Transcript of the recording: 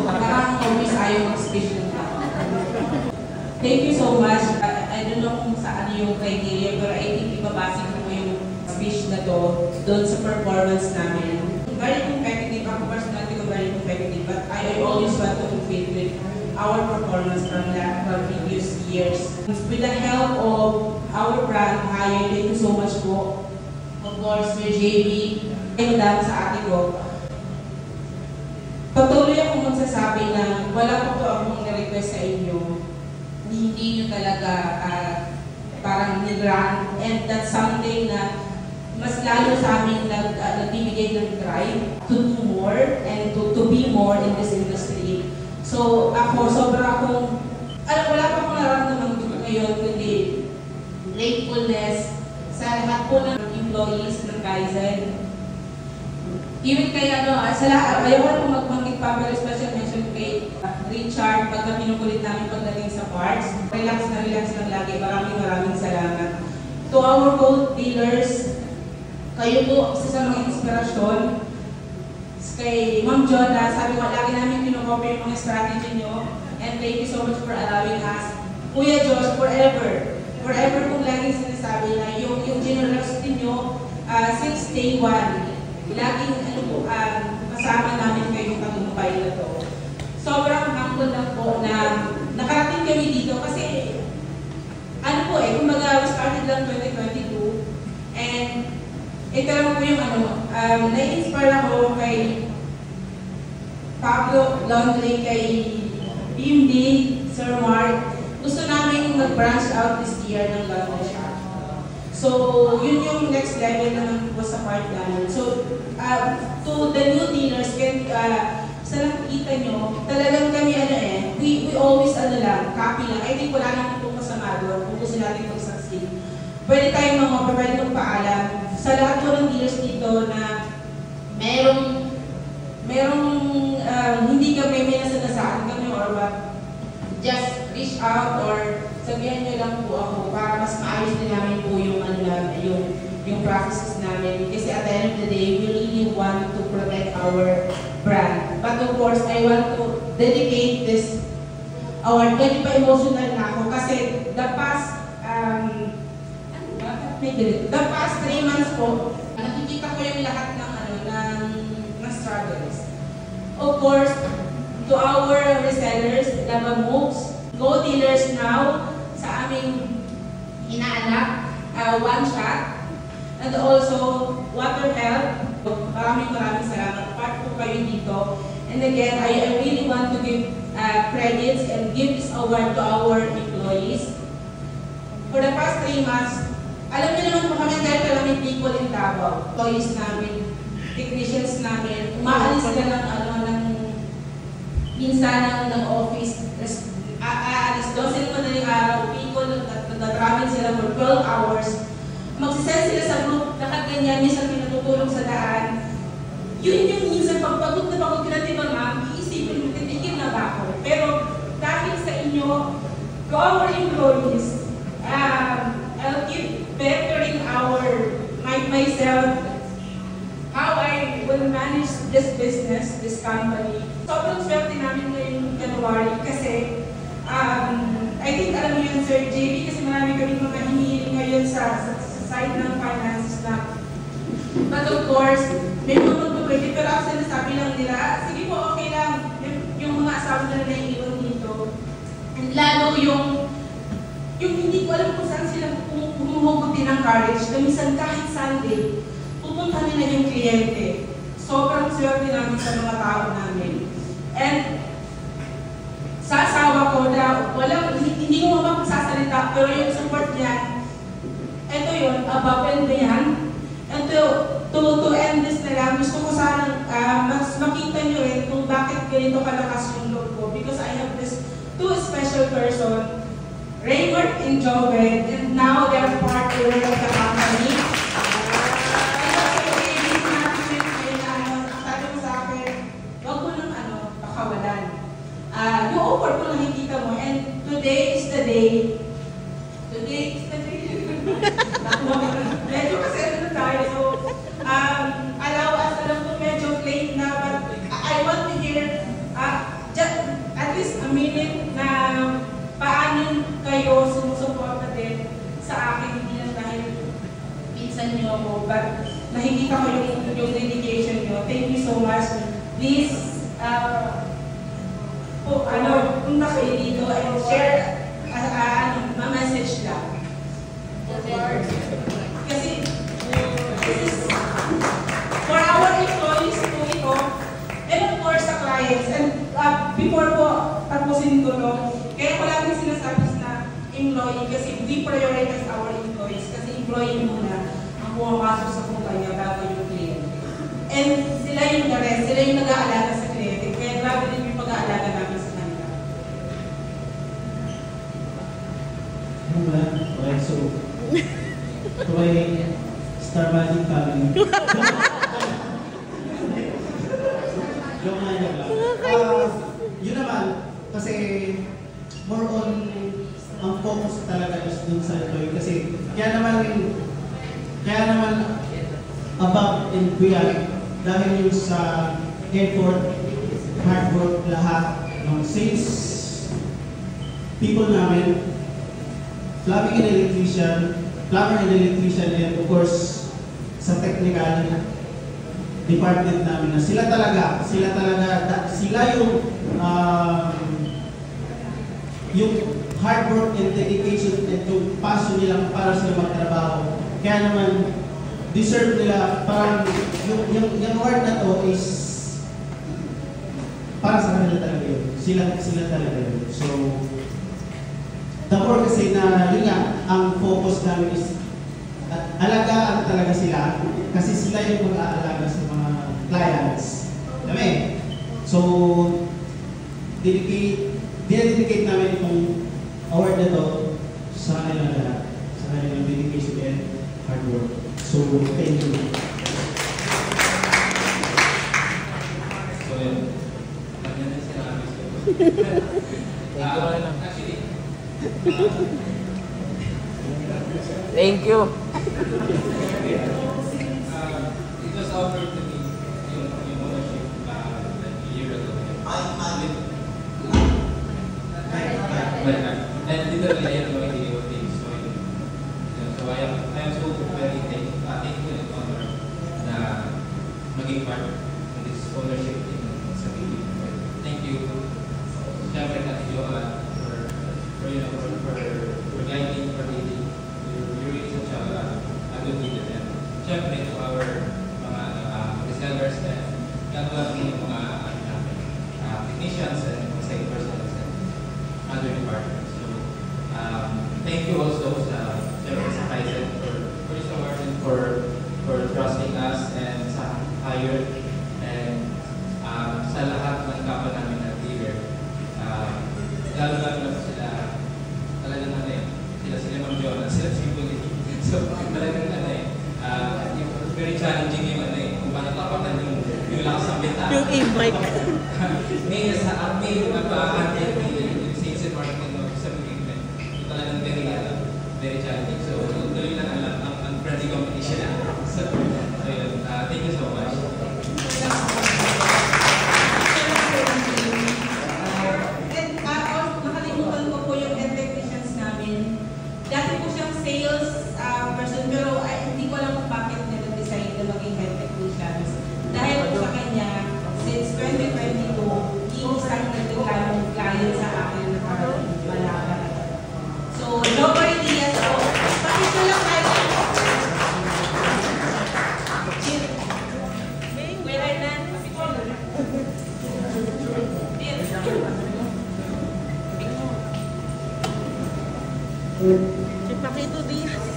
Parang always ayaw mag-speech ng tao. Thank you so much. I don't know kung saan yung criteria, pero I think ibabase ko yung speech na to doon sa performance namin. Very competitive. Ako personally ko very competitive, but I always want to compete with our performance from previous years. With the help of our brand, thank you so much po. Of course, with JB, and dahil sa ate ko. Patuloy akong magsasabi na wala pa po akong na-request sa inyo. Hindi nyo talaga parang nag-run, and that's something na mas lalo sa amin nagbibigay ng drive to do more and to be more in this industry. So ako, sobra akong, wala pa akong nararamdaman ngayon, kundi gratefulness sa lahat po ng employees ng Kaizen. Even kay sa lahat, ayaw ko magbanggit pa, pero special mention kay Richard, pagka pinukulit namin pagdating sa parts. Relax lang lagi. Maraming salamat. To our co-dealers, kayo po sa mga inspirasyon. Kay Ma'am Jonah, sabi ko, lagi namin pinukopy yung mga strategy nyo. And thank you so much for allowing us. Kuya Josh, forever kong laging sinasabi na yung generosity nyo since day one. Laging kasama namin kayong tagumpay na to. Sobrang humble lang po na nakarating kami dito kasi kumbaga we started lang 2022 and ito lang po yung na-inspire ako kay Pablo Laundry, kay Team D, Sir Mark. Gusto namin mag-branch out this year ng laundry shop. So, yun yung next level naman po sa part namin. So, to the new dealers, sa nakikita nyo, talagang kami we always copy lang. I think wala naman po masama doon kung gusto natin mag-succeed. Pwede tayong pwede magpaalam sa lahat po ng dealers dito na merong hindi kami may nasagasaan kami or what. Just reach out or sabihan nyo lang po ako para mas maayos din namin po yung practices namin. Kasi at the end of the day, we really want to protect our brand. But of course, I want to dedicate this award. Ganun pa emotional na ako kasi the past 3 months po, nakikita ko yung lahat ng struggles. Of course, to our resellers, Lava Moves, Go Dealers now, sa aming inaanak, One Shot, and also Water Health. Maraming salamat. Part po kayo dito. And again, I really want to give credits and give this award to our employees. For the past 3 months, alam niyo naman po kami dahil kami people in Davao. Employees namin, technicians namin, umaalis sila minsan ng office, alis 12 na madaling araw, people nag-travel sila for 12 hours. Magsisend sila sa group, nakaganyan, minsan pinatutulog sa daan. Yun yung minsan pagpagod na pagod ka natin ma'am, iisipin mo, titigil na ba ako? Pero dahil sa inyo, to our employees, I'll keep bettering myself, how I will manage this business, this company. Sobrang swerte namin ngayong January kasi I think alam niyo yun Sir JB kasi marami kami mga hinihiling ngayon sa side ng finances na. But of course, may mga magpapwede pero ako sinasabi lang nila, sige po okay lang yung mga asawa na naiiwan dito. And lalo yung hindi ko alam kung saan sila humuhugutin ng courage na minsan kahit Sunday, pupunta nila yung kliyente. Sobrang swerte namin sa mga tao namin. And sa asawa ko na hindi mo mapagsasalita, pero yung support niya, ito yun, above and beyond. And to end this na lang, gusto ko sanang mas makita nyo rin kung bakit ganito kalakas yung loob ko. Because I have this two special person, Raymond and Joven, and now they're part of the company. Yung offer ko nakikita mo, and today is the day. Medyo kasi ano tayo, so, allow us, alam ko medyo late na, but I tinignan niyo ako, but nakikita ko yung dedication niyo. Thank you so much. Please, punta kayo dito and share ma-message lang. Kasi, this is for our employees po ito, and of course sa clients. And before po, tapusin ko, no, kaya ko lang sinasabi na employee kasi we prioritize our employees kasi employee muna ang pumapasok sa kumpanya bago yung client. And sila yung the rest, sila yung nag-aalaga sa client. Kaya grabe din yung pag-aalaga namin sa kanila. Okay, so ito ay Star Magic Family. Joke na yun lang. Yun naman, kasi more on ang focus talaga is dun sa employee. Kasi kaya naman above and beyond dahil yung sa effort, hard work, lahat ng sales people namin, plumbing and electrician, and of course sa technical department namin na sila yung hard work and dedication and yung passion nila para sila magtrabaho. Kaya naman deserve nila, parang yung award na to is para sa kanila talaga yun. Sila talaga yun. So the more kasi na yun nga, ang focus namin is alagaan talaga sila kasi sila yung mag-aalaga sa mga clients. Amen. So, dedicate namin itong award na to sa kanilang lahat, sa kanilang dedication and hard work. So, thank you. So, yun. Ganyan na sinabi ko. Actually, thank you. it was offered to me yung ownership like a year ago. And literally, I have no idea what they is going on. So I am so very thankful and honored na maging part of this ownership sa Philippines. Thank you. Siyempre, Ate Joanne, for guiding, for leading. You're really such a good leader. And siyempre, to our mga resellers and gagawa ng mga technicians and site personnel and other departments. So, thank you also siyempre sa Kaizen for this award and for trusting us and sa hire and sa lahat ng kapwa namin na dealer. Lalo-lalo na sila talagang sila Ma'am Jonah, sila Sibuli. So talagang very challenging yung kung paano tapatan yung lakas ng bintana. Yung e-bike. May nagpa-handle yung sales and marketing sa equipment. So talagang very challenging. So tuloy lang ang friendly competition. So yun, thank you so much. Nakalimutan ko po yung technicians namin. Dati po siyang sales person, pero hindi ko alam kung bakit nag-decide na maging head technicians. Dahil po sa kanya, since 2022, iisang nagdeklarong client sa akin na parang malaga. So, no ideas po. Pakita lang tayo. Where I land? Si Pakito Diaz.